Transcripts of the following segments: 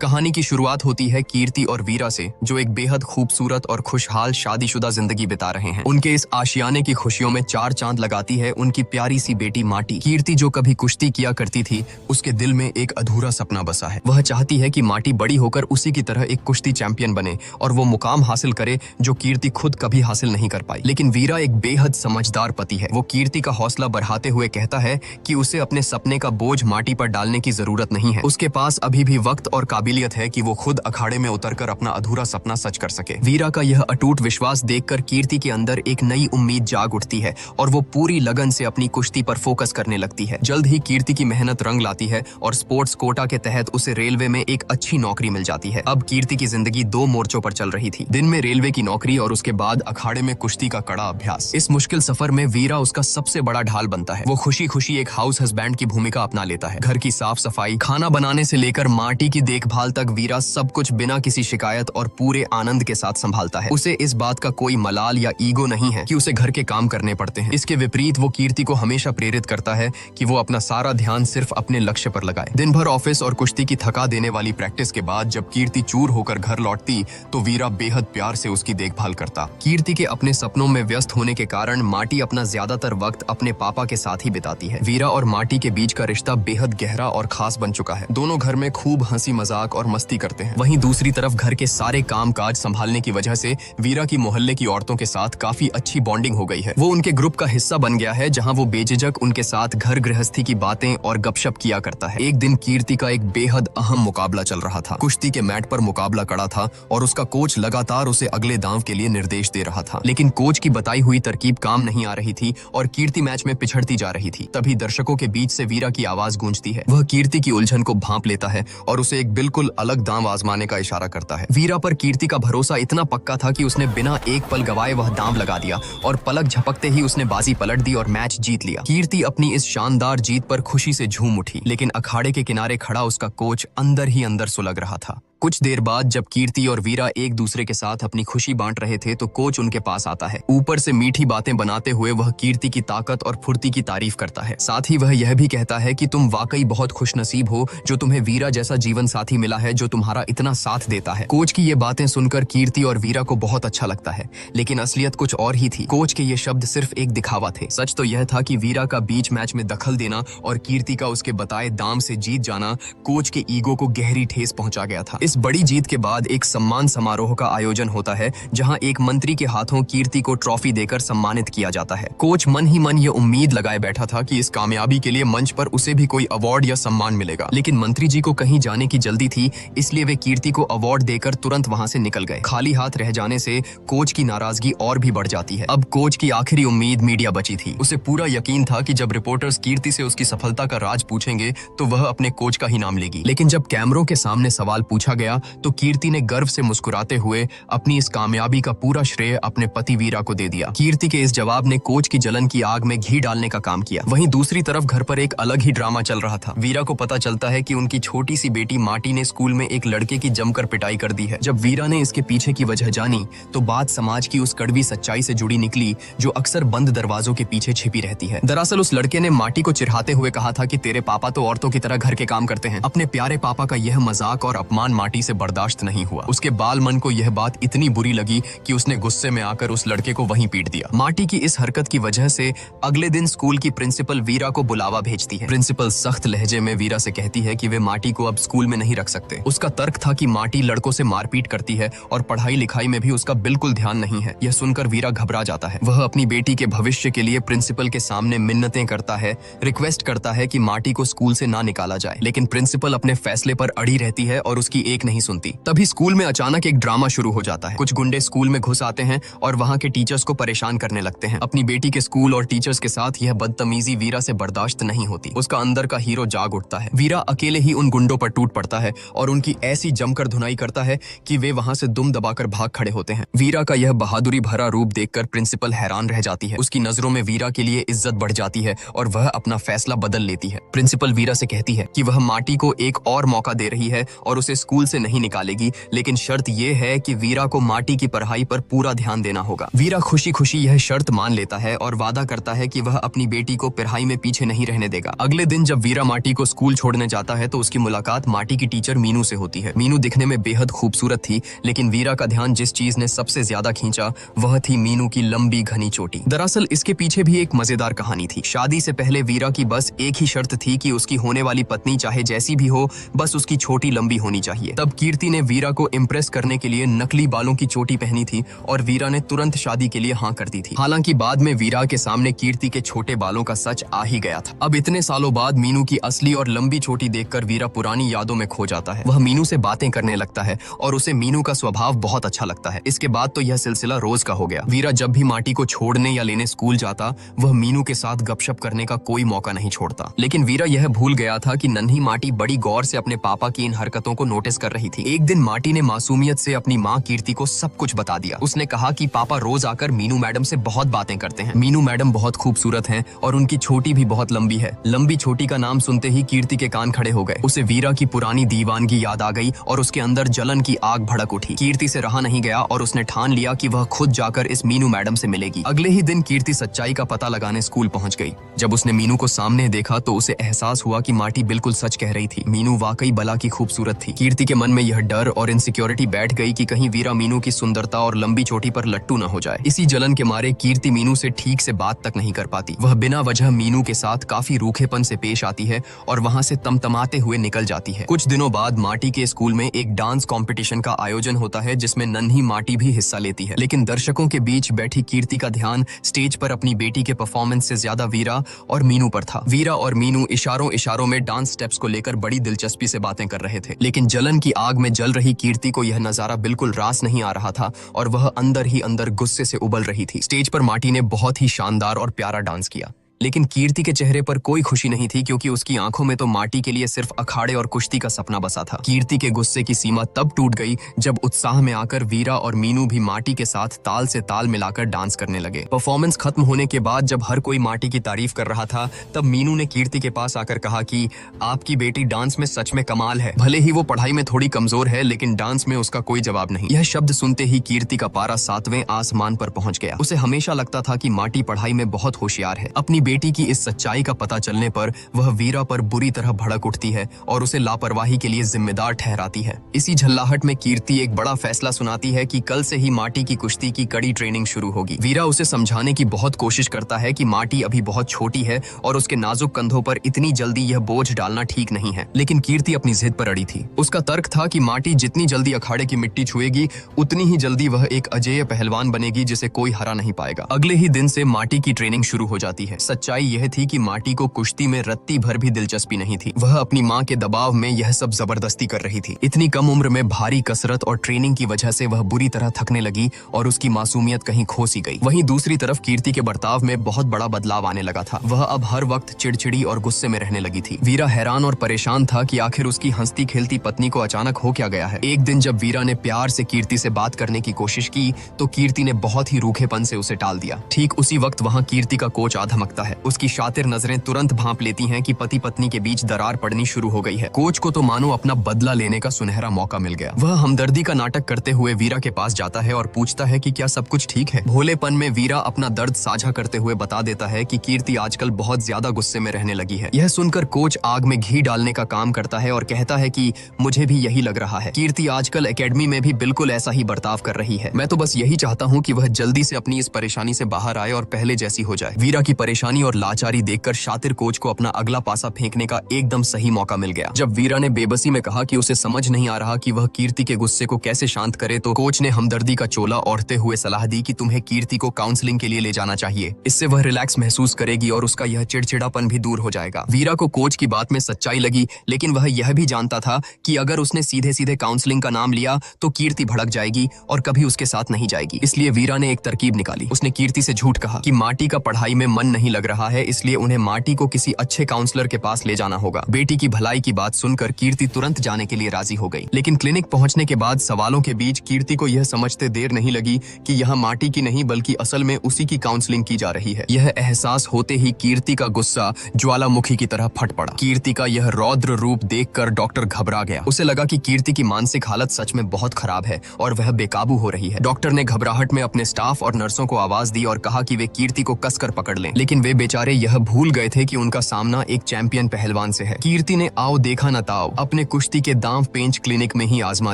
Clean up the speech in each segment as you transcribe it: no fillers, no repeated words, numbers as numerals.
कहानी की शुरुआत होती है कीर्ति और वीरा से, जो एक बेहद खूबसूरत और खुशहाल शादीशुदा जिंदगी बिता रहे हैं। उनके इस आशियाने की खुशियों में चार चांद लगाती है उनकी प्यारी सी बेटी माटी। कीर्ति जो कभी कुश्ती किया करती थी, उसके दिल में एक अधूरा सपना बसा है। वह चाहती है कि माटी बड़ी होकर उसी की तरह एक कुश्ती चैंपियन बने और वो मुकाम हासिल करे जो कीर्ति खुद कभी हासिल नहीं कर पाई। लेकिन वीरा एक बेहद समझदार पति है। वो कीर्ति का हौसला बढ़ाते हुए कहता है कि उसे अपने सपने का बोझ माटी पर डालने की जरूरत नहीं है। उसके पास अभी भी वक्त और काबिलियत है कि वो खुद अखाड़े में उतरकर अपना अधूरा सपना सच कर सके। वीरा का यह अटूट विश्वास देखकर कीर्ति के अंदर एक नई उम्मीद जाग उठती है और वो पूरी लगन से अपनी कुश्ती पर फोकस करने लगती है। जल्द ही कीर्ति की मेहनत रंग लाती है और स्पोर्ट्स कोटा के तहत उसे रेलवे में एक अच्छी नौकरी मिल जाती है। अब कीर्ति की जिंदगी दो मोर्चों पर चल रही थी, दिन में रेलवे की नौकरी और उसके बाद अखाड़े में कुश्ती का कड़ा अभ्यास। इस मुश्किल सफर में वीरा उसका सबसे बड़ा ढाल बनता है। वो खुशी खुशी एक हाउस हस्बैंड की भूमिका अपना लेता है। घर की साफ सफाई, खाना बनाने से लेकर माटी की देखभाल तक वीरा सब कुछ बिना किसी शिकायत और पूरे आनंद के साथ संभालता है। उसे इस बात का कोई मलाल या ईगो नहीं है कि उसे घर के काम करने पड़ते हैं। इसके विपरीत वो कीर्ति को हमेशा प्रेरित करता है कि वो अपना सारा ध्यान सिर्फ अपने लक्ष्य पर लगाए। दिन भर ऑफिस और कुश्ती की थका देने वाली प्रैक्टिस के बाद जब कीर्ति चूर होकर घर लौटती तो वीरा बेहद प्यार से उसकी देखभाल करता। कीर्ति के अपने सपनों में व्यस्त होने के कारण माटी अपना ज्यादातर वक्त अपने पापा के साथ ही बिताती है। वीरा और माटी के बीच का रिश्ता बेहद गहरा और खास बन चुका है। दोनों घर में खूब हंसी मजाक और मस्ती करते हैं। वहीं दूसरी तरफ घर के सारे काम काज संभालने की वजह से वीरा की मोहल्ले की औरतों के साथ काफी अच्छी बॉन्डिंग हो गई है। वो उनके ग्रुप का हिस्सा बन गया है, जहां वो बेझिझक उनके साथ घर गृहस्थी की बातें और गपशप किया करता है। एक दिन कीर्ति का एक बेहद अहम मुकाबला चल रहा था। कुश्ती के मैट पर मुकाबला कड़ा था और उसका कोच लगातार उसे अगले दांव के लिए निर्देश दे रहा था, लेकिन कोच की बताई हुई तरकीब काम नहीं आ रही थी और कीर्ति मैच में पिछड़ती जा रही थी। तभी दर्शकों के बीच से वीरा की आवाज गूंजती है। वह कीर्ति की उलझन को भांप लेता है और उसे एक बिल्कुल अलग दांव आजमाने का इशारा करता है। वीरा पर कीर्ति का भरोसा इतना पक्का था कि उसने बिना एक पल गवाए वह दांव लगा दिया और पलक झपकते ही उसने बाजी पलट दी और मैच जीत लिया। कीर्ति अपनी इस शानदार जीत पर खुशी से झूम उठी, लेकिन अखाड़े के किनारे खड़ा उसका कोच अंदर ही अंदर सुलग रहा था। कुछ देर बाद जब कीर्ति और वीरा एक दूसरे के साथ अपनी खुशी बांट रहे थे तो कोच उनके पास आता है। ऊपर से मीठी बातें बनाते हुए वह कीर्ति की ताकत और फुर्ती की तारीफ करता है। साथ ही वह यह भी कहता है कि तुम वाकई बहुत खुशनसीब हो जो तुम्हें वीरा जैसा जीवन साथी मिला है जो तुम्हारा इतना साथ देता है। कोच की ये बातें सुनकर कीर्ति और वीरा को बहुत अच्छा लगता है, लेकिन असलियत कुछ और ही थी। कोच के ये शब्द सिर्फ एक दिखावा थे। सच तो यह था कि वीरा का बीच मैच में दखल देना और कीर्ति का उसके बताए दाम से जीत जाना कोच के ईगो को गहरी ठेस पहुंचा गया था। इस बड़ी जीत के बाद एक सम्मान समारोह का आयोजन होता है, जहां एक मंत्री के हाथों कीर्ति को ट्रॉफी देकर सम्मानित किया जाता है। कोच मन ही मन ये उम्मीद लगाए बैठा था कि इस कामयाबी के लिए मंच पर उसे भी कोई अवार्ड या सम्मान मिलेगा, लेकिन मंत्री जी को कहीं जाने की जल्दी थी, इसलिए वे कीर्ति को अवार्ड देकर तुरंत वहां से निकल गए। खाली हाथ रह जाने से कोच की नाराजगी और भी बढ़ जाती है। अब कोच की आखिरी उम्मीद मीडिया बची थी। उसे पूरा यकीन था कि जब रिपोर्टर्स कीर्ति से उसकी सफलता का राज पूछेंगे तो वह अपने कोच का ही नाम लेगी। लेकिन जब कैमरों के सामने सवाल पूछा गया तो कीर्ति ने गर्व से मुस्कुराते हुए अपनी इस कामयाबी का पूरा श्रेय अपने पति वीरा को दे दिया। कीर्ति के इस जवाब ने कोच की जलन की आग में घी डालने का काम किया। वहीं दूसरी तरफ घर पर एक अलग ही ड्रामा चल रहा था। वीरा को पता चलता है कि उनकी छोटी सी बेटी माटी ने स्कूल में एक लड़के की जमकर पिटाई कर दी है। जब वीरा ने इसके पीछे की वजह जानी तो बात समाज की उस कड़वी सच्चाई से जुड़ी निकली जो अक्सर बंद दरवाजों के पीछे छिपी रहती है। दरअसल उस लड़के ने माटी को चिढ़ाते हुए कहा था कि तेरे पापा तो औरतों की तरह घर के काम करते हैं। अपने प्यारे पापा का यह मजाक और अपमान माटी से बर्दाश्त नहीं हुआ। उसके बाल मन को यह बात इतनी बुरी लगी कि उसने गुस्से में आकर उस लड़के को वहीं पीट दिया। माटी की इस हरकत की वजह से अगले दिन स्कूल की प्रिंसिपल वीरा को बुलावा भेजती है। प्रिंसिपल सख्त लहजे में वीरा से कहती है कि वे माटी को अब स्कूल में नहीं रख सकते। उसका तर्क था कि माटी लड़कों से मारपीट करती है और पढ़ाई लिखाई में भी उसका बिल्कुल ध्यान नहीं है। यह सुनकर वीरा घबरा जाता है। वह अपनी बेटी के भविष्य के लिए प्रिंसिपल के सामने मिन्नतें करता है, रिक्वेस्ट करता है कि माटी को स्कूल से ना निकाला जाए, लेकिन प्रिंसिपल अपने फैसले पर अड़ी रहती है और उसकी एक नहीं सुनती। तभी स्कूल में अचानक एक ड्रामा शुरू हो जाता है। कुछ गुंडे स्कूल में घुस आते हैं और वहां के टीचर्स को परेशान करने लगते हैं। अपनी बेटी के स्कूल और टीचर्स के साथ यह बदतमीजी वीरा से बर्दाश्त नहीं होती। उसका अंदर का हीरो जाग उठता है। वीरा अकेले ही उन गुंडों पर टूट पड़ता है और उनकी ऐसी जमकर धुनाई करता है कि वे वहां से दुम दबाकर भाग खड़े होते हैं। वीरा का यह बहादुरी भरा रूप देखकर प्रिंसिपल हैरान रह जाती है। उसकी नजरों में वीरा के लिए इज्जत बढ़ जाती है और वह अपना फैसला बदल लेती है। प्रिंसिपल वीरा से कहती है कि वह माटी को एक और मौका दे रही है और उसे स्कूल स्कूल से नहीं निकालेगी, लेकिन शर्त यह है कि वीरा को माटी की पढ़ाई पर पूरा ध्यान देना होगा। वीरा खुशी खुशी यह शर्त मान लेता है और वादा करता है कि वह अपनी बेटी को पढ़ाई में पीछे नहीं रहने देगा। अगले दिन जब वीरा माटी को स्कूल छोड़ने जाता है तो उसकी मुलाकात माटी की टीचर मीनू से होती है। मीनू दिखने में बेहद खूबसूरत थी, लेकिन वीरा का ध्यान जिस चीज ने सबसे ज्यादा खींचा वह थी मीनू की लंबी घनी चोटी। दरअसल इसके पीछे भी एक मजेदार कहानी थी। शादी से पहले वीरा की बस एक ही शर्त थी कि उसकी होने वाली पत्नी चाहे जैसी भी हो, बस उसकी छोटी लंबी होनी चाहिए। तब कीर्ति ने वीरा को इम्प्रेस करने के लिए नकली बालों की चोटी पहनी थी और वीरा ने तुरंत शादी के लिए हाँ कर दी थी। हालांकि बाद में वीरा के सामने कीर्ति के छोटे बालों का सच आ ही गया था। अब इतने सालों बाद मीनू की असली और लंबी चोटी देखकर वीरा पुरानी यादों में खो जाता है। वह मीनू से बातें करने लगता है और उसे मीनू का स्वभाव बहुत अच्छा लगता है। इसके बाद तो यह सिलसिला रोज का हो गया। वीरा जब भी माटी को छोड़ने या लेने स्कूल जाता, वह मीनू के साथ गपशप करने का कोई मौका नहीं छोड़ता। लेकिन वीरा यह भूल गया था कि नन्ही माटी बड़ी गौर से अपने पापा की इन हरकतों को नोटिस कर रही थी। एक दिन माटी ने मासूमियत से अपनी माँ कीर्ति को सब कुछ बता दिया। उसने कहा कि पापा रोज आकर मीनू मैडम से बहुत बातें करते हैं। मीनू मैडम बहुत खूबसूरत हैं और उनकी छोटी भी बहुत लंबी है। लंबी छोटी का नाम सुनते ही कीर्ति के कान खड़े हो गए। उसे वीरा की पुरानी दीवानगी याद आ गई और उसके अंदर जलन की आग भड़क उठी। कीर्ति से रहा नहीं गया और उसने ठान लिया कि वह खुद जाकर इस मीनू मैडम से मिलेगी। अगले ही दिन कीर्ति सच्चाई का पता लगाने स्कूल पहुंच गई। जब उसने मीनू को सामने देखा तो उसे एहसास हुआ कि माटी बिल्कुल सच कह रही थी। मीनू वाकई बला की खूबसूरत थी। कीर्ति के मन में यह डर और इनसिक्योरिटी बैठ गई कि कहीं वीरा मीनू की सुंदरता और लंबी चोटी पर लट्टू न हो जाए। इसी जलन के मारे कीर्ति मीनू से ठीक से बात तक नहीं कर पाती। वह बिना वजह मीनू के साथ काफी रूखेपन से पेश आती है और वहां से तमतमाते हुए निकल जाती है। कुछ दिनों बाद माटी के स्कूल में एक डांस कंपटीशन का आयोजन होता है, जिसमें नन्ही माटी भी हिस्सा लेती है। लेकिन दर्शकों के बीच बैठी कीर्ति का ध्यान स्टेज पर अपनी बेटी के परफॉर्मेंस से ज्यादा वीरा और मीनू पर था। वीरा और मीनू इशारों इशारों में डांस स्टेप्स को लेकर बड़ी दिलचस्पी से बातें कर रहे थे। लेकिन जलन की आग में जल रही कीर्ति को यह नजारा बिल्कुल रास नहीं आ रहा था और वह अंदर ही अंदर गुस्से से उबल रही थी। स्टेज पर माटी ने बहुत ही शानदार और प्यारा डांस किया, लेकिन कीर्ति के चेहरे पर कोई खुशी नहीं थी, क्योंकि उसकी आंखों में तो माटी के लिए सिर्फ अखाड़े और कुश्ती का सपना बसा था। कीर्ति के गुस्से की सीमा तब टूट गई जब उत्साह में आकर वीरा और मीनू भी माटी के साथ ताल से ताल मिलाकर डांस करने लगे। परफॉर्मेंस खत्म होने के बाद जब हर कोई माटी की तारीफ कर रहा था, तब मीनू ने कीर्ति के पास आकर कहा कि आपकी बेटी डांस में सच में कमाल है। भले ही वो पढ़ाई में थोड़ी कमजोर है, लेकिन डांस में उसका कोई जवाब नहीं। यह शब्द सुनते ही कीर्ति का पारा 7वें आसमान पर पहुंच गया। उसे हमेशा लगता था कि माटी पढ़ाई में बहुत होशियार है। अपनी बेटी की इस सच्चाई का पता चलने पर वह वीरा पर बुरी तरह भड़क उठती है और उसे लापरवाही के लिए जिम्मेदार ठहराती है। इसी झल्लाहट में कीर्ति एक बड़ा फैसला सुनाती है कि कल से ही माटी की कुश्ती की कड़ी ट्रेनिंग शुरू होगी। वीरा उसे समझाने की बहुत कोशिश करता है कि माटी अभी बहुत छोटी है और उसके नाजुक कंधों पर इतनी जल्दी यह बोझ डालना ठीक नहीं है, लेकिन कीर्ति अपनी जिद पर अड़ी थी। उसका तर्क था कि माटी जितनी जल्दी अखाड़े की मिट्टी छुएगी, उतनी ही जल्दी वह एक अजेय पहलवान बनेगी जिसे कोई हरा नहीं पाएगा। अगले ही दिन से माटी की ट्रेनिंग शुरू हो जाती है। सच्चाई यह थी कि माटी को कुश्ती में रत्ती भर भी दिलचस्पी नहीं थी। वह अपनी मां के दबाव में यह सब जबरदस्ती कर रही थी। इतनी कम उम्र में भारी कसरत और ट्रेनिंग की वजह से वह बुरी तरह थकने लगी और उसकी मासूमियत कहीं खो सी गई। वहीं दूसरी तरफ कीर्ति के बर्ताव में बहुत बड़ा बदलाव आने लगा था। वह अब हर वक्त चिड़चिड़ी और गुस्से में रहने लगी थी। वीरा हैरान और परेशान था कि आखिर उसकी हंसती खेलती पत्नी को अचानक हो क्या गया है। एक दिन जब वीरा ने प्यार से कीर्ति से बात करने की कोशिश की तो कीर्ति ने बहुत ही रूखेपन से उसे टाल दिया। ठीक उसी वक्त वहाँ कीर्ति का कोच आ धमकता है। उसकी शातिर नजरें तुरंत भांप लेती हैं कि पति पत्नी के बीच दरार पड़नी शुरू हो गई है। कोच को तो मानो अपना बदला लेने का सुनहरा मौका मिल गया। वह हमदर्दी का नाटक करते हुए वीरा के पास जाता है और पूछता है कि क्या सब कुछ ठीक है। भोलेपन में वीरा अपना दर्द साझा करते हुए बता देता है कि कीर्ति आजकल बहुत ज्यादा गुस्से में रहने लगी है। यह सुनकर कोच आग में घी डालने का काम करता है और कहता है कि मुझे भी यही लग रहा है। कीर्ति आजकल एकेडमी में भी बिल्कुल ऐसा ही बर्ताव कर रही है। मैं तो बस यही चाहता हूँ कि वह जल्दी से अपनी इस परेशानी से बाहर आए और पहले जैसी हो जाए। वीरा की परेशानी और लाचारी देखकर शातिर कोच को अपना अगला पासा फेंकने का एकदम सही मौका मिल गया। जब वीरा ने बेबसी में कहा कि उसे समझ नहीं आ रहा कि वह कीर्ति के गुस्से को कैसे शांत करे, तो कोच ने हमदर्दी का चोला ओढ़ते हुए सलाह दी कि तुम्हें कीर्ति को काउंसलिंग के लिए ले जाना चाहिए। इससे वह रिलैक्स महसूस करेगी और उसका यह चिड़चिड़ापन भी दूर हो जाएगा। वीरा को कोच की बात में सच्चाई लगी, लेकिन वह यह भी जानता था कि अगर उसने सीधे सीधे काउंसलिंग का नाम लिया तो कीर्ति भड़क जाएगी और कभी उसके साथ नहीं जाएगी। इसलिए वीरा ने एक तरकीब निकाली। उसने कीर्ति से झूठ कहा कि माटी का पढ़ाई में मन नहीं लग लग रहा है, इसलिए उन्हें माटी को किसी अच्छे काउंसलर के पास ले जाना होगा। बेटी की भलाई की बात सुनकर कीर्ति तुरंत जाने के लिए राजी हो गई। लेकिन क्लिनिक पहुंचने के बाद सवालों के बीच कीर्ति को यह समझते देर नहीं लगी कि यह माटी की नहीं बल्कि असल में उसी की काउंसलिंग की जा रही है। यह एहसास होते ही कीर्ति का गुस्सा ज्वालामुखी की तरह फट पड़ा। कीर्ति का यह रौद्र रूप देखकर डॉक्टर घबरा गया। उसे लगा कि कीर्ति की मानसिक हालत सच में बहुत खराब है और वह बेकाबू हो रही है। डॉक्टर ने घबराहट में अपने स्टाफ और नर्सों को आवाज दी और कहा कि वे कीर्ति को कसकर पकड़ लें। लेकिन वे बेचारे यह भूल गए थे कि उनका सामना एक चैंपियन पहलवान से है। कीर्ति ने आओ देखा न ताओ अपने कुश्ती के दांव पेंच क्लिनिक में ही आजमा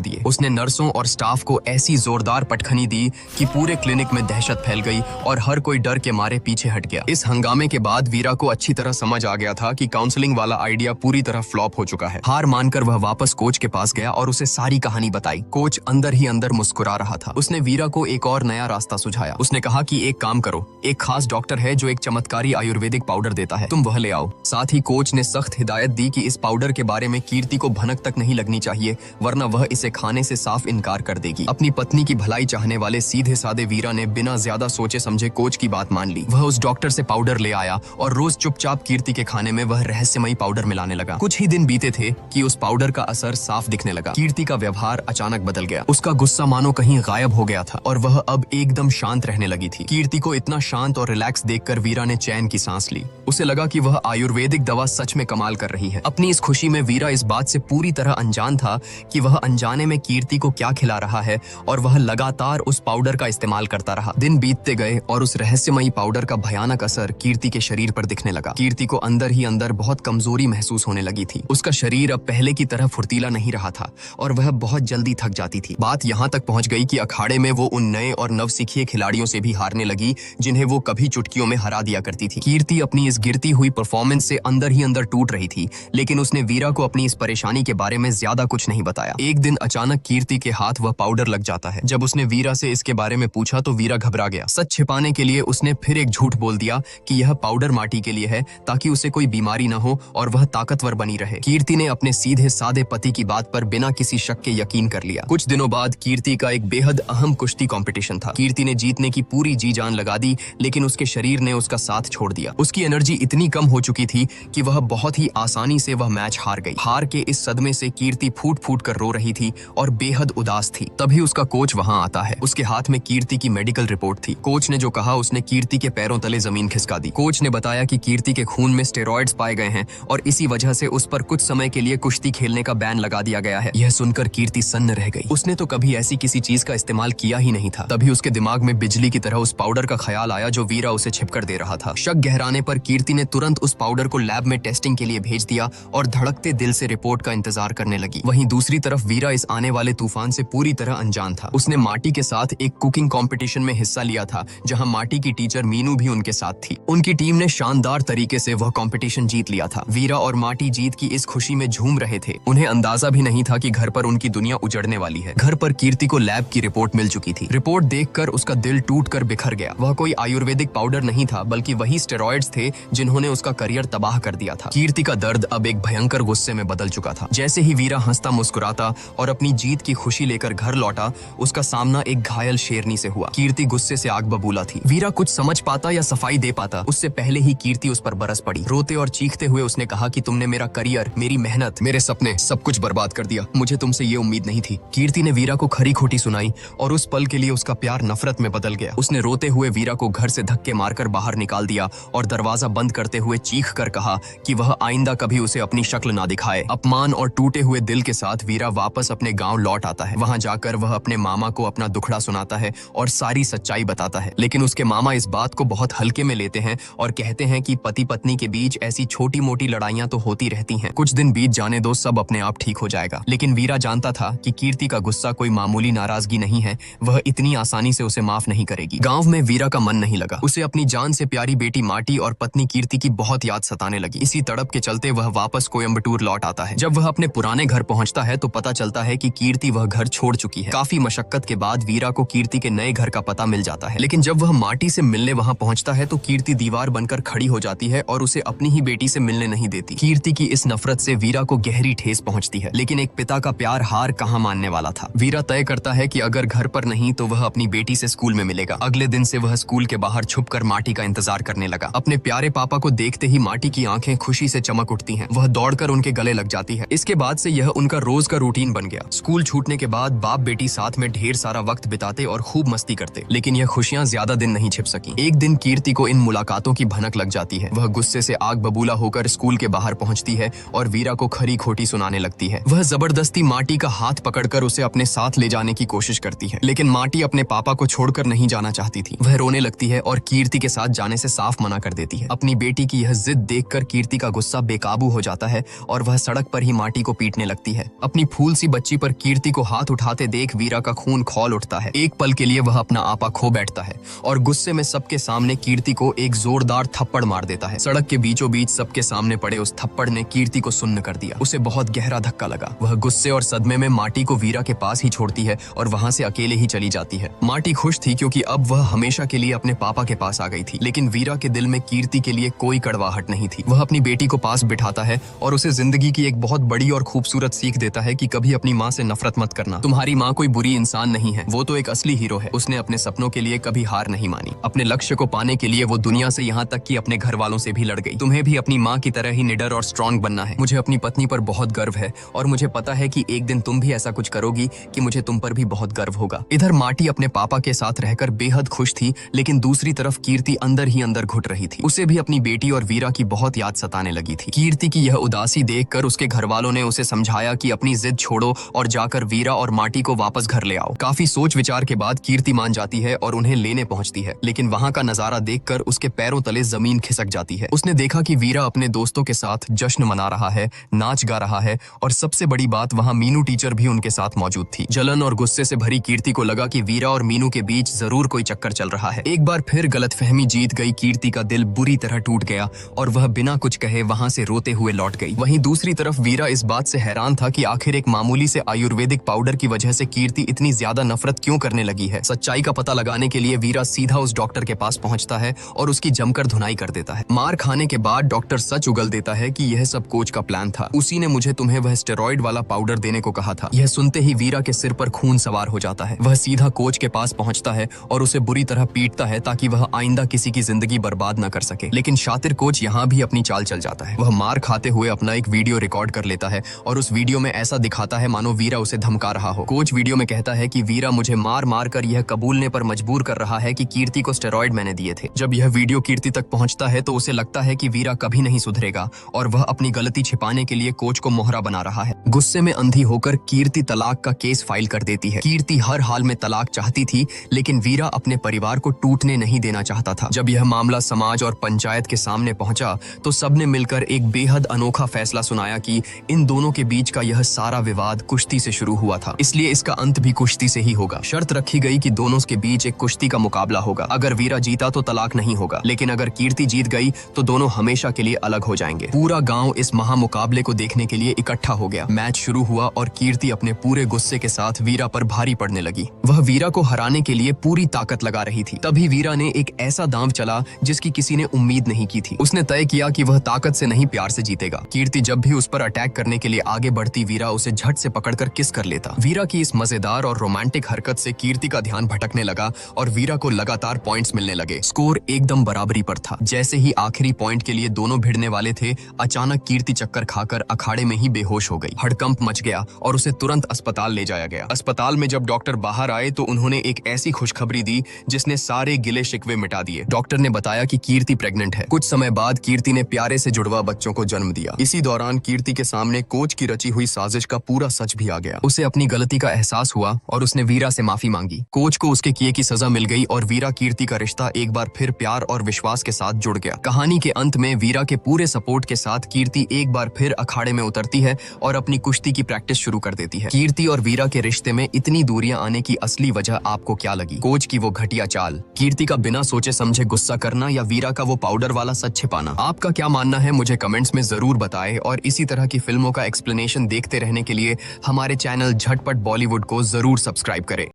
दिए। उसने नर्सों और स्टाफ को ऐसी जोरदार पटखनी दी कि पूरे क्लिनिक में दहशत फैल गई और हर कोई डर के मारे पीछे हट गया। इस हंगामे के बाद वीरा को अच्छी तरह समझ आ गया था कि काउंसलिंग वाला आइडिया पूरी तरह फ्लॉप हो चुका है। हार मानकर वह वापस कोच के पास गया और उसे सारी कहानी बताई। कोच अंदर ही अंदर मुस्कुरा रहा था। उसने वीरा को एक और नया रास्ता सुझाया। उसने कहा कि एक काम करो, एक खास डॉक्टर है जो एक चमत्कारी आयुर्वेदिक पाउडर देता है, तुम वह ले आओ। साथ ही कोच ने सख्त हिदायत दी कि इस पाउडर के बारे में कीर्ति को भनक तक नहीं लगनी चाहिए, वरना वह इसे खाने से साफ इनकार कर देगी। अपनी पत्नी की भलाई चाहने वाले सीधे साधे वीरा ने बिना ज्यादा सोचे समझे कोच की बात मान ली। वह उस डॉक्टर से पाउडर ले आया और रोज चुपचाप कीर्ति के खाने में वह रहस्यमयी पाउडर मिलाने लगा। कुछ ही दिन बीते थे कि उस पाउडर का असर साफ दिखने लगा। कीर्ति का व्यवहार अचानक बदल गया। उसका गुस्सा मानो कहीं गायब हो गया था और वह अब एकदम शांत रहने लगी थी। कीर्ति को इतना शांत और रिलैक्स देखकर वीरा ने चैन की सांस ली। उसे लगा कि वह आयुर्वेदिक दवा सच में कमाल कर रही है। अपनी इस खुशी में वीरा इस बात से पूरी तरह अनजान था कि वह अनजाने में कीर्ति को क्या खिला रहा है और वह लगातार उस पाउडर का इस्तेमाल करता रहा। दिन बीतते गए और उस रहस्यमयी पाउडर का भयानक असर कीर्ति के शरीर पर दिखने लगा। कीर्ति को अंदर ही अंदर बहुत कमजोरी महसूस होने लगी थी। उसका शरीर अब पहले की तरह फुर्तीला नहीं रहा था और वह बहुत जल्दी थक जाती थी। बात यहाँ तक पहुंच गई कि अखाड़े में वो उन नए और नवसिखिए खिलाड़ियों से भी हारने लगी जिन्हें वो कभी चुटकियों में हरा दिया करती थी। कीर्ति अपनी इस गिरती हुई परफॉर्मेंस से अंदर ही अंदर टूट रही थी, लेकिन उसने वीरा को अपनी इस परेशानी के बारे में ज्यादा कुछ नहीं बताया। एक दिन अचानक कीर्ति के हाथ वह पाउडर लग जाता है। जब उसने वीरा से इसके बारे में पूछा तो वीरा घबरा गया। सच छिपाने के लिए उसने फिर एक झूठ बोल दिया कि यह पाउडर माटी के लिए है ताकि उसे कोई बीमारी न हो और वह ताकतवर बनी रहे। कीर्ति ने अपने सीधे साधे पति की बात पर बिना किसी शक के यकीन कर लिया। कुछ दिनों बाद कीर्ति का एक बेहद अहम कुश्ती कंपटीशन था। कीर्ति ने जीतने की पूरी जी जान लगा दी, लेकिन उसके शरीर ने उसका साथ छोड़ दिया। उसकी एनर्जी इतनी कम हो चुकी थी कि वह बहुत ही आसानी से वह मैच हार गई। हार के इस सदमे से कीर्ति फूट फूट कर रो रही थी और बेहद उदास थी। तभी उसका कोच वहां आता है। उसके हाथ में कीर्ति की मेडिकल रिपोर्ट थी। कोच ने जो कहा उसने कीर्ति के पैरों तले जमीन खिसका दी। कोच ने बताया कि कीर्ति के खून में स्टेरॉइड्स पाए गए हैं और इसी वजह से उस पर कुछ समय के लिए कुश्ती खेलने का बैन लगा दिया गया है। यह सुनकर कीर्ति सन्न रह गई। उसने तो कभी ऐसी किसी चीज का इस्तेमाल किया ही नहीं था। तभी उसके दिमाग में बिजली की तरह उस पाउडर का ख्याल आया जो वीरा उसे छिपकर दे रहा था। शक गहराने पर कीर्ति ने तुरंत उस पाउडर को लैब में टेस्टिंग के लिए भेज दिया और धड़कते दिल से रिपोर्ट का इंतजार करने लगी। वहीं दूसरी तरफ वीरा इस आने वाले तूफान से पूरी तरह अनजान था। उसने माटी के साथ एक कुकिंग कंपटीशन में हिस्सा लिया था, जहां माटी की टीचर मीनू भी उनके साथ थी। उनकी टीम ने शानदार तरीके से वह कंपटीशन जीत लिया था। वीरा और माटी जीत की इस खुशी में झूम रहे थे। उन्हें अंदाजा भी नहीं था कि घर पर उनकी दुनिया उजड़ने वाली है। घर पर कीर्ति को लैब की रिपोर्ट मिल चुकी थी। रिपोर्ट देखकर उसका दिल टूट कर बिखर गया। वह कोई आयुर्वेदिक पाउडर नहीं था, बल्कि वही स्टेरॉइड्स थे जिन्होंने उसका करियर तबाह कर दिया था। कीर्ति का दर्द अब एक भयंकर गुस्से में बदल चुका था। जैसे ही वीरा हंसता मुस्कुराता और अपनी जीत की खुशी लेकर घर लौटा, उसका सामना एक घायल शेरनी से हुआ। कीर्ति गुस्से से आग बबूला थी। वीरा कुछ समझ पाता या सफाई दे पाता, उससे पहले ही कीर्ति उस पर बरस पड़ी। रोते और चीखते हुए उसने कहा कि तुमने मेरा करियर, मेरी मेहनत, मेरे सपने, सब कुछ बर्बाद कर दिया। मुझे तुमसे ये उम्मीद नहीं थी। कीर्ति ने वीरा को खरी खोटी सुनाई और उस पल के लिए उसका प्यार नफरत में बदल गया। उसने रोते हुए वीरा को घर से धक्के मारकर बाहर निकाल दिया और दरवाजा बंद करते हुए चीख कर कहा कि वह आइंदा कभी उसे अपनी शक्ल ना दिखाए। अपमान और टूटे हुए दिल के साथ वीरा वापस अपने गांव लौट आता है। वहां जाकर वह अपने मामा को अपना दुखड़ा सुनाता है और सारी सच्चाई बताता है। लेकिन उसके मामा इस बात को बहुत हल्के में लेते हैं और कहते हैं कि पति पत्नी के बीच ऐसी छोटी मोटी लड़ाइयां तो होती रहती हैं, कुछ दिन बीत जाने दो, सब अपने आप ठीक हो जाएगा। लेकिन वीरा जानता था कि कीर्ति का गुस्सा कोई मामूली नाराजगी नहीं है, वह इतनी आसानी से उसे माफ नहीं करेगी। गांव में वीरा का मन नहीं लगा। उसे अपनी जान से प्यारी बेटी माटी और पत्नी कीर्ति की बहुत याद सताने लगी। इसी तड़प के चलते वह वापस कोयम्बटूर लौट आता है। जब वह अपने पुराने घर पहुंचता है तो पता चलता है कि कीर्ति वह घर छोड़ चुकी है। काफी मशक्कत के बाद वीरा को कीर्ति के नए घर का पता मिल जाता है। लेकिन जब वह माटी से मिलने वहां पहुंचता है तो कीर्ति दीवार बनकर खड़ी हो जाती है और उसे अपनी ही बेटी से मिलने नहीं देती। कीर्ति की इस नफरत से वीरा को गहरी ठेस पहुंचती है। लेकिन एक पिता का प्यार हार कहां मानने वाला था। वीरा तय करता है कि अगर घर पर नहीं तो वह अपनी बेटी से स्कूल में मिलेगा। अगले दिन से वह स्कूल के बाहर छुपकर माटी का इंतजार करने करने लगा। अपने प्यारे पापा को देखते ही माटी की आंखें खुशी से चमक उठती हैं। वह दौड़कर उनके गले लग जाती है। इसके बाद से यह उनका रोज का रूटीन बन गया। स्कूल छूटने के बाद बाप बेटी साथ में ढेर सारा वक्त बिताते और खूब मस्ती करते, लेकिन यह खुशियां ज्यादा दिन नहीं छिप सकी। एक दिन कीर्ति को इन मुलाकातों की भनक लग जाती है। वह गुस्से से आग बबूला होकर स्कूल के बाहर पहुंचती है और वीरा को खरी खोटी सुनाने लगती है। वह जबरदस्ती माटी का हाथ पकड़कर उसे अपने साथ ले जाने की कोशिश करती है, लेकिन माटी अपने पापा को छोड़कर नहीं जाना चाहती थी। वह रोने लगती है और कीर्ति के साथ जाने से साफ मना कर देती है। अपनी बेटी की यह जिद देखकर कीर्ति का गुस्सा बेकाबू हो जाता है और वह सड़क पर ही माटी को पीटने लगती है। अपनी फूल सी बच्ची पर कीर्ति को हाथ उठाते देख वीरा का खून खौल उठता है। एक पल के लिए वह अपना आपा खो बैठता है और गुस्से में सबके सामने कीर्ति को एक जोरदार थप्पड़ मार देता है। सड़क के बीचों बीच सबके सामने पड़े उस थप्पड़ ने कीर्ति को सुन्न कर दिया। उसे बहुत गहरा धक्का लगा। वह गुस्से और सदमे में माटी को वीरा के पास ही छोड़ती है और वहां से अकेले ही चली जाती है। माटी खुश थी क्योंकि अब वह हमेशा के लिए अपने पापा के पास आ गई थी, लेकिन वीरा के दिल में कीर्ति के लिए कोई कड़वाहट नहीं थी। वह अपनी बेटी को पास बिठाता है और उसे जिंदगी की एक बहुत बड़ी और खूबसूरत सीख देता है कि कभी अपनी माँ से नफरत मत करना। तुम्हारी माँ कोई बुरी इंसान नहीं है, वो तो एक असली हीरो है। उसने अपने सपनों के लिए कभी हार नहीं मानी। अपने लक्ष्य को पाने के लिए वो दुनिया से यहाँ तक कि अपने घर वालों से भी लड़ गई। तुम्हें भी अपनी माँ की तरह ही निडर और स्ट्रॉन्ग बनना है। मुझे अपनी पत्नी पर बहुत गर्व है और मुझे पता है कि एक दिन तुम भी ऐसा कुछ करोगी कि मुझे तुम पर भी बहुत गर्व होगा। इधर माटी अपने पापा के साथ रहकर बेहद खुश थी, लेकिन दूसरी तरफ कीर्ति अंदर ही अंदर घुट रही थी। उसे भी अपनी बेटी और वीरा की बहुत याद सताने लगी थी। कीर्ति की यह उदासी देखकर उसके घर वालों ने उसे समझाया कि अपनी जिद छोड़ो और जाकर वीरा और माटी को वापस घर ले आओ। काफी सोच विचार के बाद कीर्ति मान जाती है और उन्हें लेने पहुंचती है, लेकिन वहां का नजारा देखकर उसके पैरों तले जमीन खिसक जाती है। उसने देखा कि वीरा अपने दोस्तों के साथ जश्न मना रहा है, नाच गा रहा है और सबसे बड़ी बात वहां मीनू टीचर भी उनके साथ मौजूद थी। जलन और गुस्से से भरी कीर्ति को लगा कि वीरा और मीनू के बीच जरूर कोई चक्कर चल रहा है। एक बार फिर गलतफहमी जीत गई। कीर्ति का दिल बुरी तरह टूट गया और वह बिना कुछ कहे वहां से रोते हुए लौट गई। वहीं दूसरी तरफ वीरा इस बात से हैरान था कि आखिर एक मामूली से आयुर्वेदिक पाउडर की वजह से कीर्ति इतनी ज्यादा नफरत क्यों करने लगी है। सच्चाई का पता लगाने के लिए वीरा सीधा उस डॉक्टर के पास पहुंचता है और उसकी जमकर धुनाई कर देता है। मार खाने के बाद डॉक्टर सच उगल देता है कि यह सब कोच का प्लान था। उसी ने मुझे तुम्हें वह स्टेरॉइड वाला पाउडर देने को कहा था। यह सुनते ही वीरा के सिर पर खून सवार हो जाता है। वह सीधा कोच के पास पहुंचता है और उसे बुरी तरह पीटता है ताकि वह आइंदा किसी की जिंदगी बर्बाद न कर सके। लेकिन शातिर कोच यहाँ भी अपनी चाल चल जाता है। वह मार खाते हुए अपना एक वीडियो रिकॉर्ड कर लेता है और उस वीडियो में ऐसा दिखाता है मानो वीरा उसे धमका रहा हो। कोच वीडियो में कहता है कि वीरा मुझे मार मार कर यह कबूलने पर मजबूर कर रहा है कि कीर्ति को स्टेरॉइड मैंने दिए थे। जब यह वीडियो कीर्ति तक पहुंचता है तो उसे लगता है कि वीरा कभी नहीं सुधरेगा और वह अपनी गलती छिपाने के लिए कोच को मोहरा बना रहा है। गुस्से में अंधी होकर कीर्ति तलाक का केस फाइल कर देती है। कीर्ति हर हाल में तलाक चाहती थी, लेकिन वीरा अपने परिवार को टूटने नहीं देना चाहता था। जब यह मामला समाज और पंचायत के सामने पहुंचा तो सबने मिलकर एक बेहद अनोखा फैसला सुनाया कि इन दोनों के बीच का यह सारा विवाद कुश्ती से शुरू हुआ था, इसलिए इसका अंत भी कुश्ती से ही होगा। शर्त रखी गई कि दोनों के बीच एक कुश्ती का मुकाबला होगा। अगर वीरा जीता तो तलाक नहीं होगा, लेकिन अगर कीर्ति जीत गई तो दोनों हमेशा के लिए अलग हो जाएंगे। पूरा गांव इस महामुकाबले को देखने के लिए इकट्ठा हो गया। मैच शुरू हुआ और कीर्ति अपने पूरे गुस्से के साथ वीरा पर भारी पड़ने लगी। वह वीरा को हराने के लिए पूरी ताकत लगा रही थी। तभी वीरा ने एक ऐसा दांव चला जिसकी किसी ने उम्मीद नहीं की थी। उसने तय किया कि वह ताकत से नहीं प्यार से जीतेगा। कीर्ति जब भी उस पर अटैक करने के लिए आगे बढ़ती, वीरा उसे झट से पकड़कर किस कर लेता। वीरा की इस मजेदार और रोमांटिक हरकत से कीर्ति का ध्यान भटकने लगा और वीरा को लगातार पॉइंट्स मिलने लगे। स्कोर एकदम बराबरी पर था। जैसे ही आखिरी पॉइंट के लिए दोनों भिड़ने वाले थे, अचानक कीर्ति चक्कर खाकर अखाड़े में ही बेहोश हो गई। हड़कंप मच गया और उसे तुरंत अस्पताल ले जाया गया। अस्पताल में जब डॉक्टर बाहर आए तो उन्होंने एक ऐसी खुशखबरी दी जिसने सारे गिले शिकवे मिटा दिए। डॉक्टर ने बताया कि कीर्ति प्रेग्नेंट है। कुछ समय बाद कीर्ति ने प्यारे से जुड़वा बच्चों को जन्म दिया। इसी दौरान कीर्ति के सामने कोच की रची हुई साजिश का पूरा सच भी आ गया। उसे अपनी गलती का एहसास हुआ और उसने वीरा से माफी मांगी। कोच को उसके किए की सजा मिल गई और वीरा कीर्ति का रिश्ता एक बार फिर प्यार और विश्वास के साथ जुड़ गया। कहानी के अंत में वीरा के पूरे सपोर्ट के साथ कीर्ति एक बार फिर अखाड़े में उतरती है और अपनी कुश्ती की प्रैक्टिस शुरू कर देती है। कीर्ति और वीरा के रिश्ते में इतनी दूरियां आने की असली वजह आपको क्या लगी? कोच की वो घटिया चाल, कीर्ति का बिना सोचे समझे गुस्सा करना या वीरा का वो पाउडर वाला सच छिपाना? आपका क्या मानना है मुझे कमेंट्स में जरूर बताएं और इसी तरह की फिल्मों का एक्सप्लेनेशन देखते रहने के लिए हमारे चैनल झटपट बॉलीवुड को जरूर सब्सक्राइब करें।